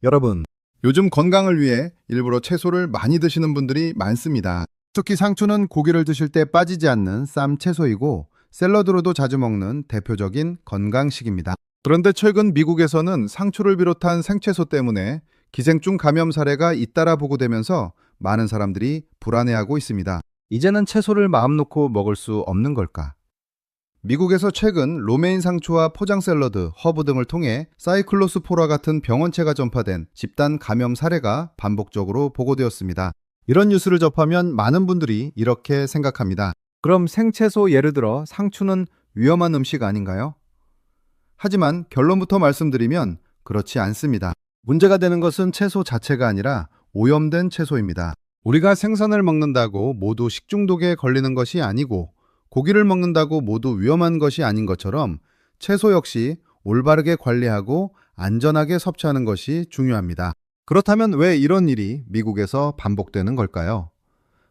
여러분, 요즘 건강을 위해 일부러 채소를 많이 드시는 분들이 많습니다. 특히 상추는 고기를 드실 때 빠지지 않는 쌈 채소이고 샐러드로도 자주 먹는 대표적인 건강식입니다. 그런데 최근 미국에서는 상추를 비롯한 생채소 때문에 기생충 감염 사례가 잇따라 보고되면서 많은 사람들이 불안해하고 있습니다. 이제는 채소를 마음 놓고 먹을 수 없는 걸까? 미국에서 최근 로메인 상추와 포장 샐러드, 허브 등을 통해 사이클로스포라 같은 병원체가 전파된 집단 감염 사례가 반복적으로 보고되었습니다. 이런 뉴스를 접하면 많은 분들이 이렇게 생각합니다. 그럼 생채소 예를 들어 상추는 위험한 음식 아닌가요? 하지만 결론부터 말씀드리면 그렇지 않습니다. 문제가 되는 것은 채소 자체가 아니라 오염된 채소입니다. 우리가 생선을 먹는다고 모두 식중독에 걸리는 것이 아니고 고기를 먹는다고 모두 위험한 것이 아닌 것처럼 채소 역시 올바르게 관리하고 안전하게 섭취하는 것이 중요합니다. 그렇다면 왜 이런 일이 미국에서 반복되는 걸까요?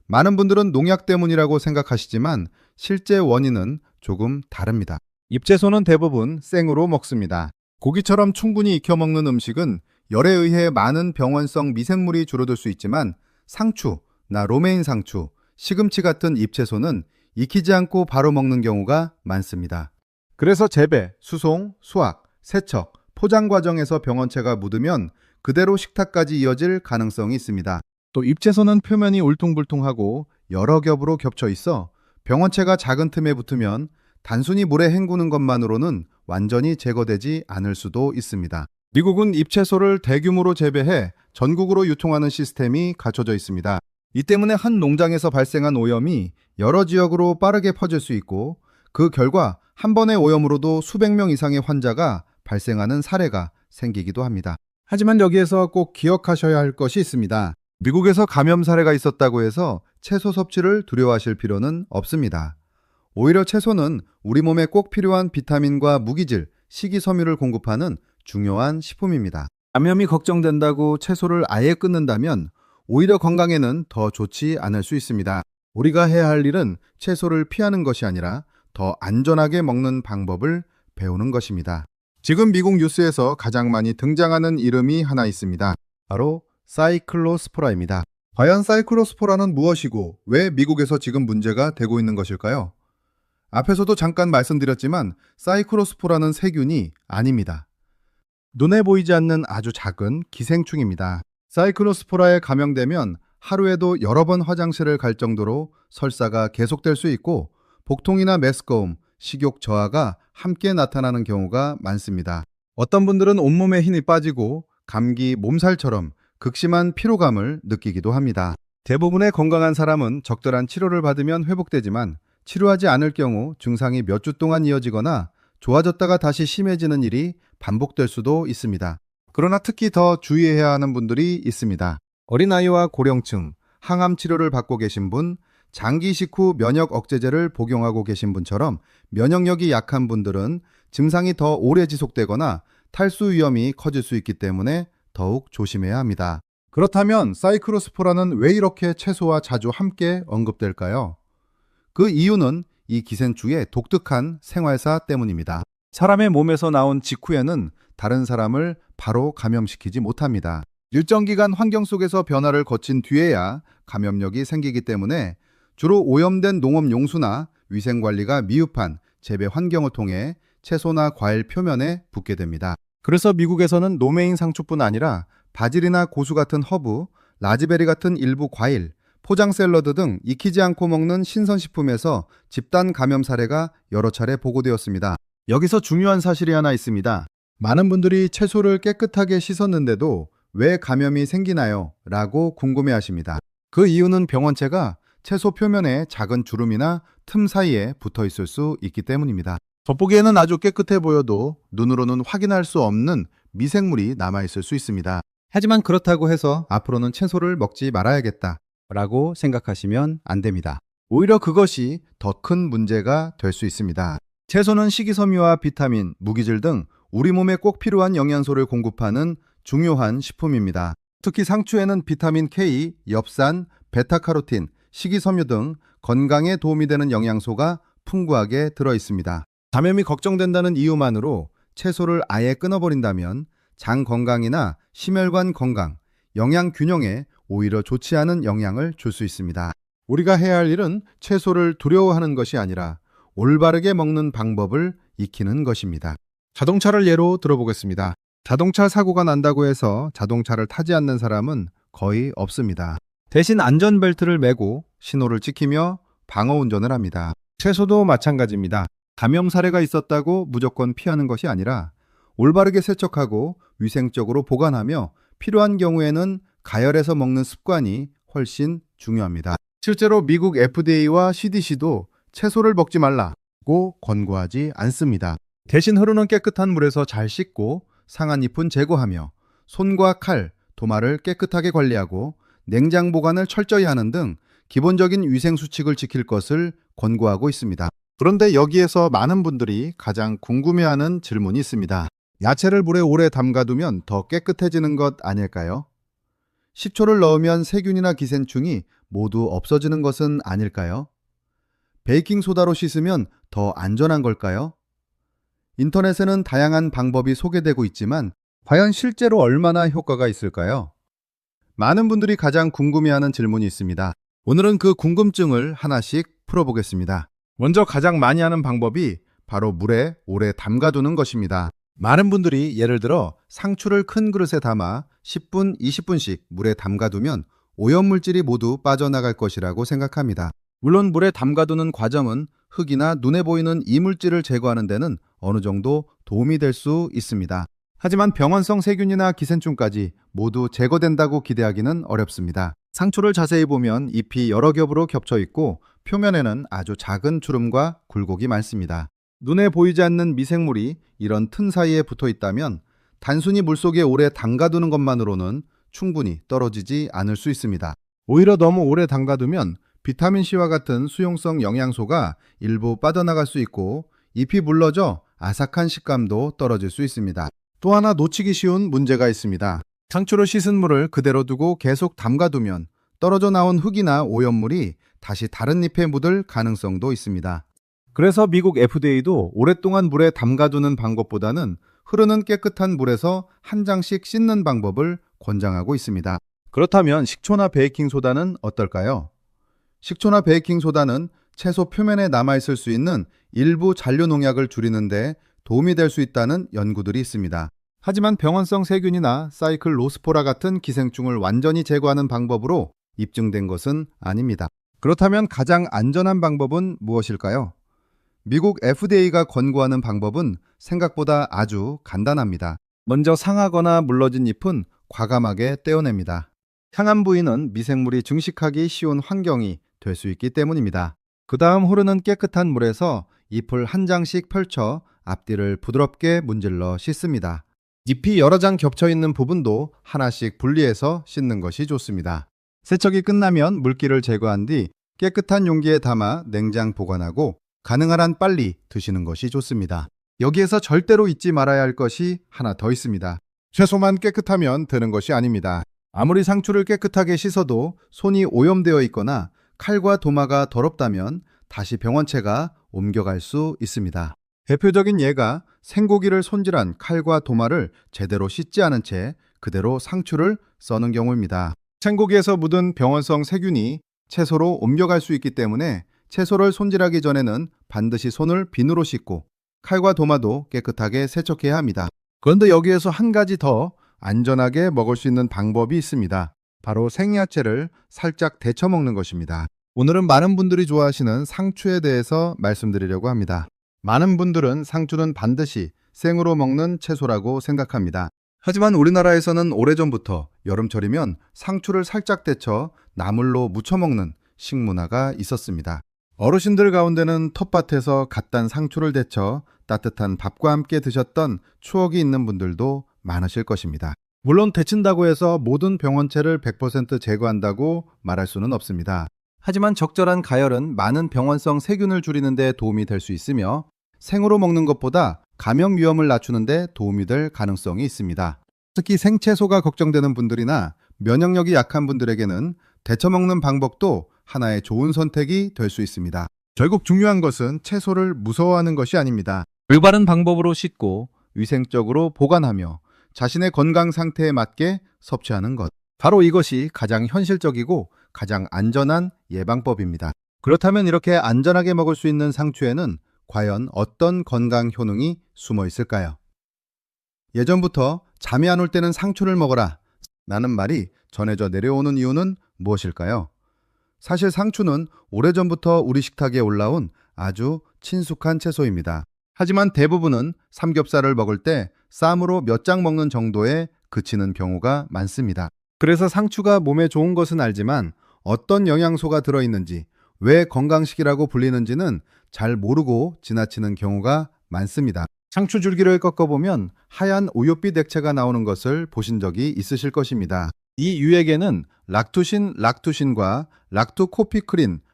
많은 분들은 농약 때문이라고 생각하시지만 실제 원인은 조금 다릅니다. 잎채소는 대부분 생으로 먹습니다. 고기처럼 충분히 익혀 먹는 음식은 열에 의해 많은 병원성 미생물이 줄어들 수 있지만 상추, 로메인 상추, 시금치 같은 잎채소는 익히지 않고 바로 먹는 경우가 많습니다. 그래서 재배, 수송, 수확, 세척, 포장 과정에서 병원체가 묻으면 그대로 식탁까지 이어질 가능성이 있습니다. 또 잎채소는 표면이 울퉁불퉁하고 여러 겹으로 겹쳐 있어 병원체가 작은 틈에 붙으면 단순히 물에 헹구는 것만으로는 완전히 제거되지 않을 수도 있습니다. 미국은 잎채소를 대규모로 재배해 전국으로 유통하는 시스템이 갖춰져 있습니다. 이 때문에 한 농장에서 발생한 오염이 여러 지역으로 빠르게 퍼질 수 있고 그 결과 한 번의 오염으로도 수백 명 이상의 환자가 발생하는 사례가 생기기도 합니다. 하지만 여기에서 꼭 기억하셔야 할 것이 있습니다. 미국에서 감염 사례가 있었다고 해서 채소 섭취를 두려워하실 필요는 없습니다. 오히려 채소는 우리 몸에 꼭 필요한 비타민과 무기질, 식이섬유를 공급하는 중요한 식품입니다. 감염이 걱정된다고 채소를 아예 끊는다면 오히려 건강에는 더 좋지 않을 수 있습니다. 우리가 해야 할 일은 채소를 피하는 것이 아니라 더 안전하게 먹는 방법을 배우는 것입니다. 지금 미국 뉴스에서 가장 많이 등장하는 이름이 하나 있습니다. 바로 사이클로스포라입니다. 과연 사이클로스포라는 무엇이고 왜 미국에서 지금 문제가 되고 있는 것일까요? 앞에서도 잠깐 말씀드렸지만 사이클로스포라는 세균이 아닙니다. 눈에 보이지 않는 아주 작은 기생충입니다. 사이클로스포라에 감염되면 하루에도 여러 번 화장실을 갈 정도로 설사가 계속될 수 있고 복통이나 메스꺼움, 식욕 저하가 함께 나타나는 경우가 많습니다. 어떤 분들은 온몸에 힘이 빠지고 감기, 몸살처럼 극심한 피로감을 느끼기도 합니다. 대부분의 건강한 사람은 적절한 치료를 받으면 회복되지만 치료하지 않을 경우 증상이 몇 주 동안 이어지거나 좋아졌다가 다시 심해지는 일이 반복될 수도 있습니다. 그러나 특히 더 주의해야 하는 분들이 있습니다. 어린아이와 고령층, 항암 치료를 받고 계신 분, 장기 이식 후 면역 억제제를 복용하고 계신 분처럼 면역력이 약한 분들은 증상이 더 오래 지속되거나 탈수 위험이 커질 수 있기 때문에 더욱 조심해야 합니다. 그렇다면 사이클로스포라는 왜 이렇게 채소와 자주 함께 언급될까요? 그 이유는 이 기생충의 독특한 생활사 때문입니다. 사람의 몸에서 나온 직후에는 다른 사람을 바로 감염시키지 못합니다. 일정 기간 환경 속에서 변화를 거친 뒤에야 감염력이 생기기 때문에 주로 오염된 농업 용수나 위생관리가 미흡한 재배 환경을 통해 채소나 과일 표면에 붙게 됩니다. 그래서 미국에서는 로메인 상추뿐 아니라 바질이나 고수 같은 허브, 라즈베리 같은 일부 과일, 포장 샐러드 등 익히지 않고 먹는 신선식품에서 집단 감염 사례가 여러 차례 보고되었습니다. 여기서 중요한 사실이 하나 있습니다. 많은 분들이 채소를 깨끗하게 씻었는데도 왜 감염이 생기나요? 라고 궁금해하십니다. 그 이유는 병원체가 채소 표면에 작은 주름이나 틈 사이에 붙어 있을 수 있기 때문입니다. 겉보기에는 아주 깨끗해 보여도 눈으로는 확인할 수 없는 미생물이 남아있을 수 있습니다. 하지만 그렇다고 해서 앞으로는 채소를 먹지 말아야겠다 라고 생각하시면 안 됩니다. 오히려 그것이 더 큰 문제가 될 수 있습니다. 채소는 식이섬유와 비타민, 무기질 등 우리 몸에 꼭 필요한 영양소를 공급하는 중요한 식품입니다. 특히 상추에는 비타민 K, 엽산, 베타카로틴, 식이섬유 등 건강에 도움이 되는 영양소가 풍부하게 들어 있습니다. 감염이 걱정된다는 이유만으로 채소를 아예 끊어버린다면 장 건강이나 심혈관 건강, 영양 균형에 오히려 좋지 않은 영향을 줄 수 있습니다. 우리가 해야 할 일은 채소를 두려워하는 것이 아니라 올바르게 먹는 방법을 익히는 것입니다. 자동차를 예로 들어보겠습니다. 자동차 사고가 난다고 해서 자동차를 타지 않는 사람은 거의 없습니다. 대신 안전벨트를 매고 신호를 지키며 방어 운전을 합니다. 채소도 마찬가지입니다. 감염 사례가 있었다고 무조건 피하는 것이 아니라 올바르게 세척하고 위생적으로 보관하며 필요한 경우에는 가열해서 먹는 습관이 훨씬 중요합니다. 실제로 미국 FDA와 CDC도 채소를 먹지 말라고 권고하지 않습니다. 대신 흐르는 깨끗한 물에서 잘 씻고 상한 잎은 제거하며 손과 칼, 도마를 깨끗하게 관리하고 냉장 보관을 철저히 하는 등 기본적인 위생 수칙을 지킬 것을 권고하고 있습니다. 그런데 여기에서 많은 분들이 가장 궁금해하는 질문이 있습니다. 야채를 물에 오래 담가두면 더 깨끗해지는 것 아닐까요? 식초를 넣으면 세균이나 기생충이 모두 없어지는 것은 아닐까요? 베이킹소다로 씻으면 더 안전한 걸까요? 인터넷에는 다양한 방법이 소개되고 있지만 과연 실제로 얼마나 효과가 있을까요? 많은 분들이 가장 궁금해하는 질문이 있습니다. 오늘은 그 궁금증을 하나씩 풀어보겠습니다. 먼저 가장 많이 하는 방법이 바로 물에 오래 담가두는 것입니다. 많은 분들이 예를 들어 상추를 큰 그릇에 담아 10분, 20분씩 물에 담가두면 오염물질이 모두 빠져나갈 것이라고 생각합니다. 물론 물에 담가두는 과정은 흙이나 눈에 보이는 이물질을 제거하는 데는 어느 정도 도움이 될 수 있습니다. 하지만 병원성 세균이나 기생충까지 모두 제거된다고 기대하기는 어렵습니다. 상추를 자세히 보면 잎이 여러 겹으로 겹쳐 있고 표면에는 아주 작은 주름과 굴곡이 많습니다. 눈에 보이지 않는 미생물이 이런 틈 사이에 붙어 있다면 단순히 물속에 오래 담가두는 것만으로는 충분히 떨어지지 않을 수 있습니다. 오히려 너무 오래 담가두면 비타민C와 같은 수용성 영양소가 일부 빠져나갈 수 있고 잎이 물러져 아삭한 식감도 떨어질 수 있습니다. 또 하나 놓치기 쉬운 문제가 있습니다. 상추를 씻은 물을 그대로 두고 계속 담가두면 떨어져 나온 흙이나 오염물이 다시 다른 잎에 묻을 가능성도 있습니다. 그래서 미국 FDA도 오랫동안 물에 담가두는 방법보다는 흐르는 깨끗한 물에서 한 장씩 씻는 방법을 권장하고 있습니다. 그렇다면 식초나 베이킹소다는 어떨까요? 식초나 베이킹소다는 채소 표면에 남아있을 수 있는 일부 잔류 농약을 줄이는데 도움이 될 수 있다는 연구들이 있습니다. 하지만 병원성 세균이나 사이클로스포라 같은 기생충을 완전히 제거하는 방법으로 입증된 것은 아닙니다. 그렇다면 가장 안전한 방법은 무엇일까요? 미국 FDA가 권고하는 방법은 생각보다 아주 간단합니다. 먼저 상하거나 물러진 잎은 과감하게 떼어냅니다. 상한 부위는 미생물이 증식하기 쉬운 환경이 될 수 있기 때문입니다. 그 다음 흐르는 깨끗한 물에서 잎을 한 장씩 펼쳐 앞뒤를 부드럽게 문질러 씻습니다. 잎이 여러 장 겹쳐 있는 부분도 하나씩 분리해서 씻는 것이 좋습니다. 세척이 끝나면 물기를 제거한 뒤 깨끗한 용기에 담아 냉장 보관하고 가능한 한 빨리 드시는 것이 좋습니다. 여기에서 절대로 잊지 말아야 할 것이 하나 더 있습니다. 채소만 깨끗하면 되는 것이 아닙니다. 아무리 상추를 깨끗하게 씻어도 손이 오염되어 있거나 칼과 도마가 더럽다면 다시 병원체가 옮겨갈 수 있습니다. 대표적인 예가 생고기를 손질한 칼과 도마를 제대로 씻지 않은 채 그대로 상추를 써는 경우입니다. 생고기에서 묻은 병원성 세균이 채소로 옮겨갈 수 있기 때문에 채소를 손질하기 전에는 반드시 손을 비누로 씻고 칼과 도마도 깨끗하게 세척해야 합니다. 그런데 여기에서 한 가지 더 안전하게 먹을 수 있는 방법이 있습니다. 바로 생야채를 살짝 데쳐 먹는 것입니다. 오늘은 많은 분들이 좋아하시는 상추에 대해서 말씀드리려고 합니다. 많은 분들은 상추는 반드시 생으로 먹는 채소라고 생각합니다. 하지만 우리나라에서는 오래전부터 여름철이면 상추를 살짝 데쳐 나물로 무쳐 먹는 식문화가 있었습니다. 어르신들 가운데는 텃밭에서 갓 단 상추를 데쳐 따뜻한 밥과 함께 드셨던 추억이 있는 분들도 많으실 것입니다. 물론 데친다고 해서 모든 병원체를 100% 제거한다고 말할 수는 없습니다. 하지만 적절한 가열은 많은 병원성 세균을 줄이는 데 도움이 될 수 있으며 생으로 먹는 것보다 감염 위험을 낮추는 데 도움이 될 가능성이 있습니다. 특히 생채소가 걱정되는 분들이나 면역력이 약한 분들에게는 데쳐 먹는 방법도 하나의 좋은 선택이 될 수 있습니다. 결국 중요한 것은 채소를 무서워하는 것이 아닙니다. 올바른 방법으로 씻고 위생적으로 보관하며 자신의 건강 상태에 맞게 섭취하는 것. 바로 이것이 가장 현실적이고 가장 안전한 예방법입니다. 그렇다면 이렇게 안전하게 먹을 수 있는 상추에는 과연 어떤 건강 효능이 숨어 있을까요? 예전부터 잠이 안 올 때는 상추를 먹어라 라는 말이 전해져 내려오는 이유는 무엇일까요? 사실 상추는 오래전부터 우리 식탁에 올라온 아주 친숙한 채소입니다. 하지만 대부분은 삼겹살을 먹을 때 쌈으로 몇 장 먹는 정도에 그치는 경우가 많습니다. 그래서 상추가 몸에 좋은 것은 알지만 어떤 영양소가 들어있는지, 왜 건강식이라고 불리는지는 잘 모르고 지나치는 경우가 많습니다. 상추 줄기를 꺾어보면 하얀 우윳빛 액체가 나오는 것을 보신 적이 있으실 것입니다. 이 유액에는 락투신, 락투신과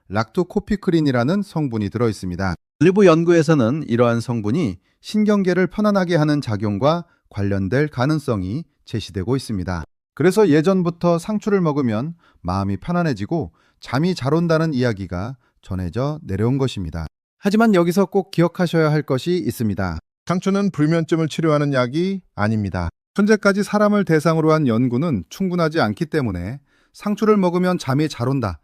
락토코피크린이라는 성분이 들어있습니다. 일부 연구에서는 이러한 성분이 신경계를 편안하게 하는 작용과 관련될 가능성이 제시되고 있습니다. 그래서 예전부터 상추를 먹으면 마음이 편안해지고 잠이 잘 온다는 이야기가 전해져 내려온 것입니다. 하지만 여기서 꼭 기억하셔야 할 것이 있습니다. 상추는 불면증을 치료하는 약이 아닙니다. 현재까지 사람을 대상으로 한 연구는 충분하지 않기 때문에 상추를 먹으면 잠이 잘 온다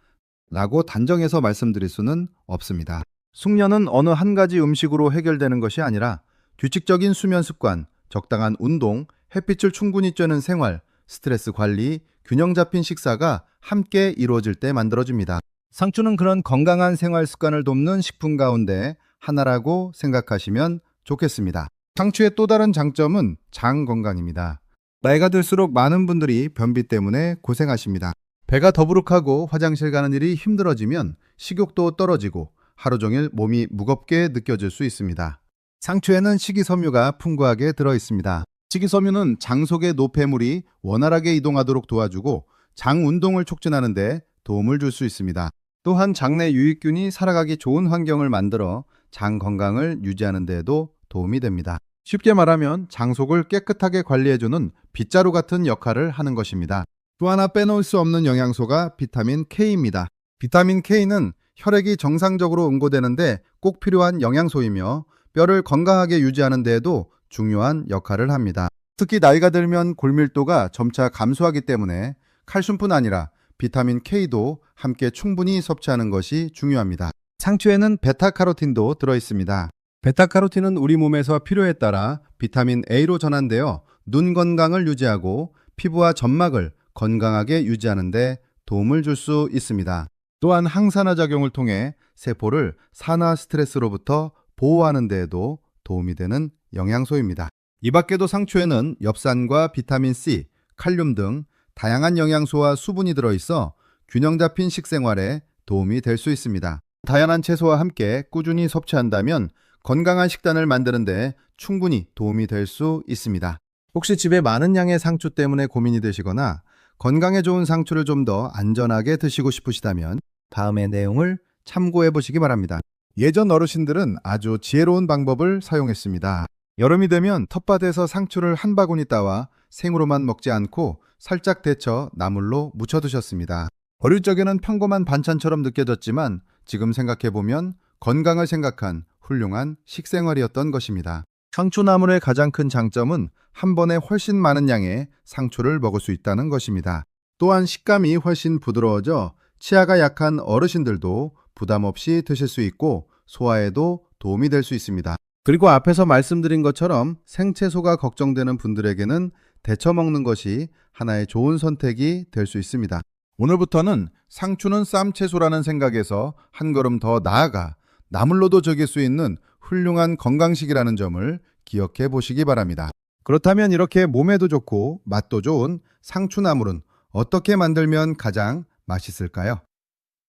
라고 단정해서 말씀드릴 수는 없습니다. 숙면은 어느 한 가지 음식으로 해결되는 것이 아니라 규칙적인 수면 습관, 적당한 운동, 햇빛을 충분히 쬐는 생활, 스트레스 관리, 균형 잡힌 식사가 함께 이루어질 때 만들어집니다. 상추는 그런 건강한 생활 습관을 돕는 식품 가운데 하나라고 생각하시면 좋겠습니다. 상추의 또 다른 장점은 장 건강입니다. 나이가 들수록 많은 분들이 변비 때문에 고생하십니다. 배가 더부룩하고 화장실 가는 일이 힘들어지면 식욕도 떨어지고 하루 종일 몸이 무겁게 느껴질 수 있습니다. 상추에는 식이섬유가 풍부하게 들어있습니다. 식이섬유는 장 속의 노폐물이 원활하게 이동하도록 도와주고 장 운동을 촉진하는 데 도움을 줄 수 있습니다. 또한 장내 유익균이 살아가기 좋은 환경을 만들어 장 건강을 유지하는 데에도 도움이 됩니다. 쉽게 말하면 장 속을 깨끗하게 관리해주는 빗자루 같은 역할을 하는 것입니다. 또 하나 빼놓을 수 없는 영양소가 비타민 K입니다. 비타민 K는 혈액이 정상적으로 응고되는데 꼭 필요한 영양소이며 뼈를 건강하게 유지하는 데에도 중요한 역할을 합니다. 특히 나이가 들면 골밀도가 점차 감소하기 때문에 칼슘뿐 아니라 비타민 K도 함께 충분히 섭취하는 것이 중요합니다. 상추에는 베타카로틴도 들어있습니다. 베타카로틴은 우리 몸에서 필요에 따라 비타민 A로 전환되어 눈 건강을 유지하고 피부와 점막을 건강하게 유지하는 데 도움을 줄 수 있습니다. 또한 항산화 작용을 통해 세포를 산화 스트레스로부터 보호하는 데에도 도움이 되는 영양소입니다. 이 밖에도 상추에는 엽산과 비타민 C, 칼륨 등 다양한 영양소와 수분이 들어있어 균형 잡힌 식생활에 도움이 될 수 있습니다. 다양한 채소와 함께 꾸준히 섭취한다면 건강한 식단을 만드는 데 충분히 도움이 될 수 있습니다. 혹시 집에 많은 양의 상추 때문에 고민이 되시거나 건강에 좋은 상추를 좀 더 안전하게 드시고 싶으시다면 다음의 내용을 참고해 보시기 바랍니다. 예전 어르신들은 아주 지혜로운 방법을 사용했습니다. 여름이 되면 텃밭에서 상추를 한 바구니 따와 생으로만 먹지 않고 살짝 데쳐 나물로 무쳐 드셨습니다. 어릴 적에는 평범한 반찬처럼 느껴졌지만 지금 생각해보면 건강을 생각한 훌륭한 식생활이었던 것입니다. 상추나물의 가장 큰 장점은 한 번에 훨씬 많은 양의 상추를 먹을 수 있다는 것입니다. 또한 식감이 훨씬 부드러워져 치아가 약한 어르신들도 부담 없이 드실 수 있고 소화에도 도움이 될 수 있습니다. 그리고 앞에서 말씀드린 것처럼 생채소가 걱정되는 분들에게는 데쳐 먹는 것이 하나의 좋은 선택이 될 수 있습니다. 오늘부터는 상추는 쌈채소라는 생각에서 한 걸음 더 나아가 나물로도 즐길 수 있는 훌륭한 건강식이라는 점을 기억해 보시기 바랍니다. 그렇다면 이렇게 몸에도 좋고 맛도 좋은 상추나물은 어떻게 만들면 가장 맛있을까요?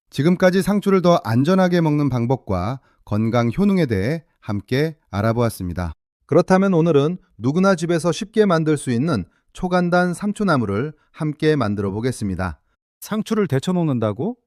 지금까지 상추를 더 안전하게 먹는 방법과 건강 효능에 대해 함께 알아보았습니다. 그렇다면 오늘은 누구나 집에서 쉽게 만들 수 있는 초간단 상추나물을 함께 만들어 보겠습니다. 상추를 데쳐 놓는다고?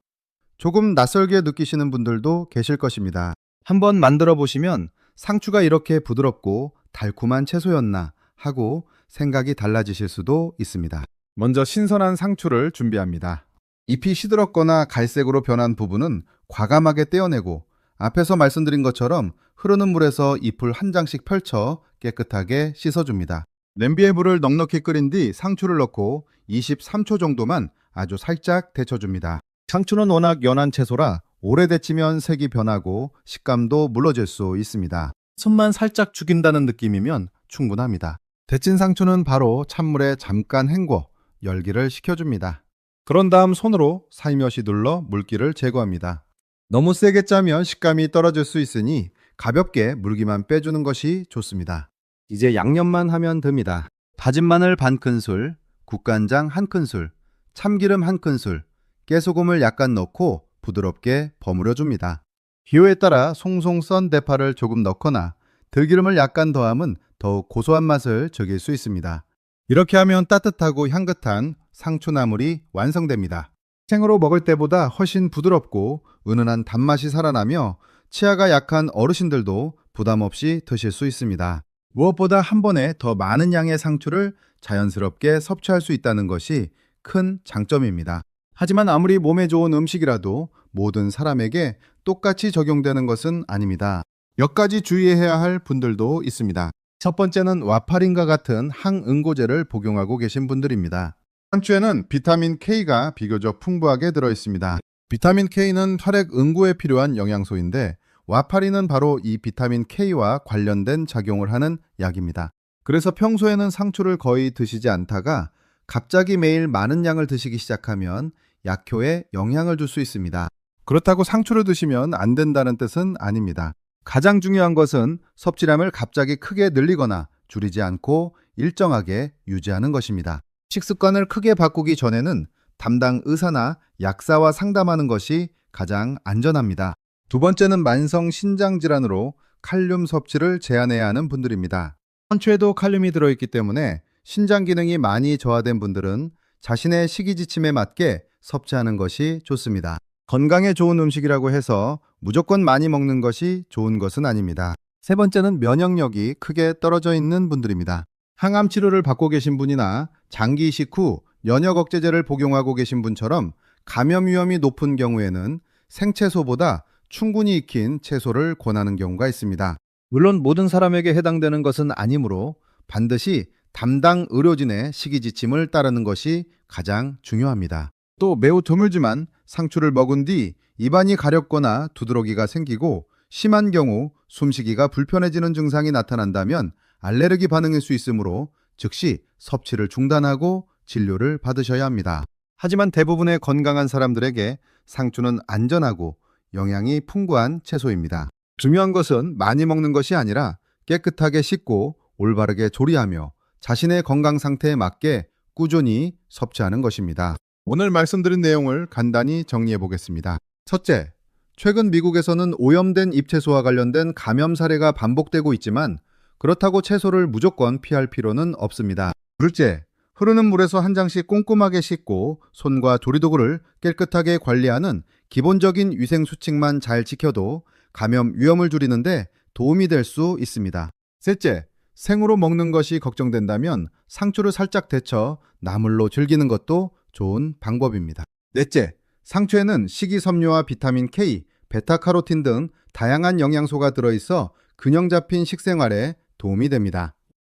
조금 낯설게 느끼시는 분들도 계실 것입니다. 한번 만들어 보시면 상추가 이렇게 부드럽고 달콤한 채소였나 하고 생각이 달라지실 수도 있습니다. 먼저 신선한 상추를 준비합니다. 잎이 시들었거나 갈색으로 변한 부분은 과감하게 떼어내고 앞에서 말씀드린 것처럼 흐르는 물에서 잎을 한 장씩 펼쳐 깨끗하게 씻어줍니다. 냄비에 물을 넉넉히 끓인 뒤 상추를 넣고 23초 정도만 아주 살짝 데쳐줍니다. 상추는 워낙 연한 채소라 오래 데치면 색이 변하고 식감도 물러질 수 있습니다. 손만 살짝 죽인다는 느낌이면 충분합니다. 데친 상추는 바로 찬물에 잠깐 헹궈 열기를 식혀줍니다. 그런 다음 손으로 살며시 눌러 물기를 제거합니다. 너무 세게 짜면 식감이 떨어질 수 있으니 가볍게 물기만 빼주는 것이 좋습니다. 이제 양념만 하면 됩니다. 다진 마늘 반 큰술, 국간장 한 큰술, 참기름 한 큰술, 깨소금을 약간 넣고 부드럽게 버무려 줍니다. 기호에 따라 송송 썬 대파를 조금 넣거나 들기름을 약간 더하면 더욱 고소한 맛을 즐길 수 있습니다. 이렇게 하면 따뜻하고 향긋한 상추나물이 완성됩니다. 생으로 먹을 때보다 훨씬 부드럽고 은은한 단맛이 살아나며 치아가 약한 어르신들도 부담 없이 드실 수 있습니다. 무엇보다 한 번에 더 많은 양의 상추를 자연스럽게 섭취할 수 있다는 것이 큰 장점입니다. 하지만 아무리 몸에 좋은 음식이라도 모든 사람에게 똑같이 적용되는 것은 아닙니다. 몇 가지 주의해야 할 분들도 있습니다. 첫 번째는 와파린과 같은 항응고제를 복용하고 계신 분들입니다. 상추에는 비타민 K가 비교적 풍부하게 들어있습니다. 비타민 K는 혈액 응고에 필요한 영양소인데 와파린은 바로 이 비타민 K와 관련된 작용을 하는 약입니다. 그래서 평소에는 상추를 거의 드시지 않다가 갑자기 매일 많은 양을 드시기 시작하면 약효에 영향을 줄 수 있습니다. 그렇다고 상추를 드시면 안 된다는 뜻은 아닙니다. 가장 중요한 것은 섭취량을 갑자기 크게 늘리거나 줄이지 않고 일정하게 유지하는 것입니다. 식습관을 크게 바꾸기 전에는 담당 의사나 약사와 상담하는 것이 가장 안전합니다. 두 번째는 만성 신장 질환으로 칼륨 섭취를 제한해야 하는 분들입니다. 상추에도 칼륨이 들어있기 때문에 신장 기능이 많이 저하된 분들은 자신의 식이지침에 맞게 섭취하는 것이 좋습니다. 건강에 좋은 음식이라고 해서 무조건 많이 먹는 것이 좋은 것은 아닙니다. 세 번째는 면역력이 크게 떨어져 있는 분들입니다. 항암 치료를 받고 계신 분이나 장기 이식 후 면역 억제제를 복용하고 계신 분처럼 감염 위험이 높은 경우에는 생채소보다 충분히 익힌 채소를 권하는 경우가 있습니다. 물론 모든 사람에게 해당되는 것은 아니므로 반드시 담당 의료진의 식이지침을 따르는 것이 가장 중요합니다. 또 매우 드물지만 상추를 먹은 뒤 입안이 가렵거나 두드러기가 생기고 심한 경우 숨쉬기가 불편해지는 증상이 나타난다면 알레르기 반응일 수 있으므로 즉시 섭취를 중단하고 진료를 받으셔야 합니다. 하지만 대부분의 건강한 사람들에게 상추는 안전하고 영양이 풍부한 채소입니다. 중요한 것은 많이 먹는 것이 아니라 깨끗하게 씻고 올바르게 조리하며 자신의 건강 상태에 맞게 꾸준히 섭취하는 것입니다. 오늘 말씀드린 내용을 간단히 정리해 보겠습니다. 첫째, 최근 미국에서는 오염된 잎채소와 관련된 감염 사례가 반복되고 있지만 그렇다고 채소를 무조건 피할 필요는 없습니다. 둘째, 흐르는 물에서 한 장씩 꼼꼼하게 씻고 손과 조리도구를 깨끗하게 관리하는 기본적인 위생 수칙만 잘 지켜도 감염 위험을 줄이는데 도움이 될 수 있습니다. 셋째, 생으로 먹는 것이 걱정된다면 상추를 살짝 데쳐 나물로 즐기는 것도 좋은 방법입니다. 넷째, 상추에는 식이섬유와 비타민 K, 베타카로틴 등 다양한 영양소가 들어있어 균형 잡힌 식생활에 도움이 됩니다.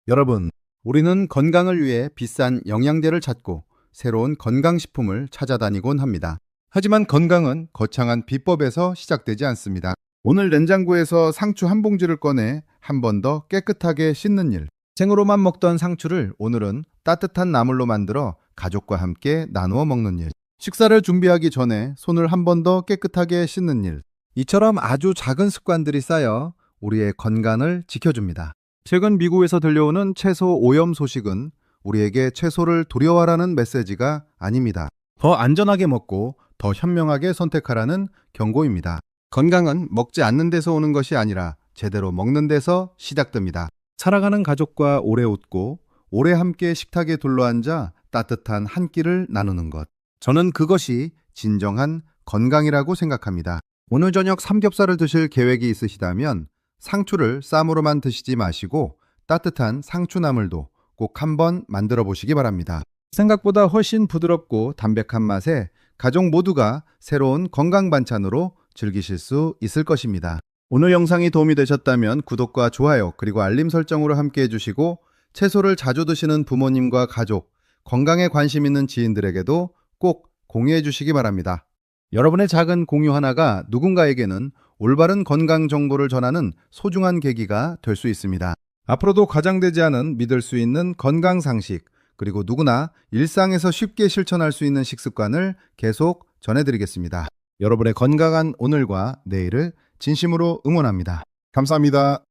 여러분, 우리는 건강을 위해 비싼 영양제를 찾고 새로운 건강식품을 찾아다니곤 합니다. 하지만 건강은 거창한 비법에서 시작되지 않습니다. 오늘 냉장고에서 상추 한 봉지를 꺼내 한 번 더 깨끗하게 씻는 일. 생으로만 먹던 상추를 오늘은 따뜻한 나물로 만들어 가족과 함께 나누어 먹는 일. 식사를 준비하기 전에 손을 한 번 더 깨끗하게 씻는 일. 이처럼 아주 작은 습관들이 쌓여 우리의 건강을 지켜줍니다. 최근 미국에서 들려오는 채소 오염 소식은 우리에게 채소를 두려워하라는 메시지가 아닙니다. 더 안전하게 먹고 더 현명하게 선택하라는 경고입니다. 건강은 먹지 않는 데서 오는 것이 아니라 제대로 먹는 데서 시작됩니다. 살아가는 가족과 오래 웃고 오래 함께 식탁에 둘러앉아 따뜻한 한 끼를 나누는 것. 저는 그것이 진정한 건강이라고 생각합니다. 오늘 저녁 삼겹살을 드실 계획이 있으시다면 상추를 쌈으로만 드시지 마시고 따뜻한 상추나물도 꼭 한번 만들어 보시기 바랍니다. 생각보다 훨씬 부드럽고 담백한 맛에 가족 모두가 새로운 건강 반찬으로 즐기실 수 있을 것입니다. 오늘 영상이 도움이 되셨다면 구독과 좋아요 그리고 알림 설정으로 함께 해주시고 채소를 자주 드시는 부모님과 가족, 건강에 관심 있는 지인들에게도 꼭 공유해 주시기 바랍니다. 여러분의 작은 공유 하나가 누군가에게는 올바른 건강 정보를 전하는 소중한 계기가 될 수 있습니다. 앞으로도 과장되지 않은 믿을 수 있는 건강 상식, 그리고 누구나 일상에서 쉽게 실천할 수 있는 식습관을 계속 전해드리겠습니다. 여러분의 건강한 오늘과 내일을 진심으로 응원합니다. 감사합니다.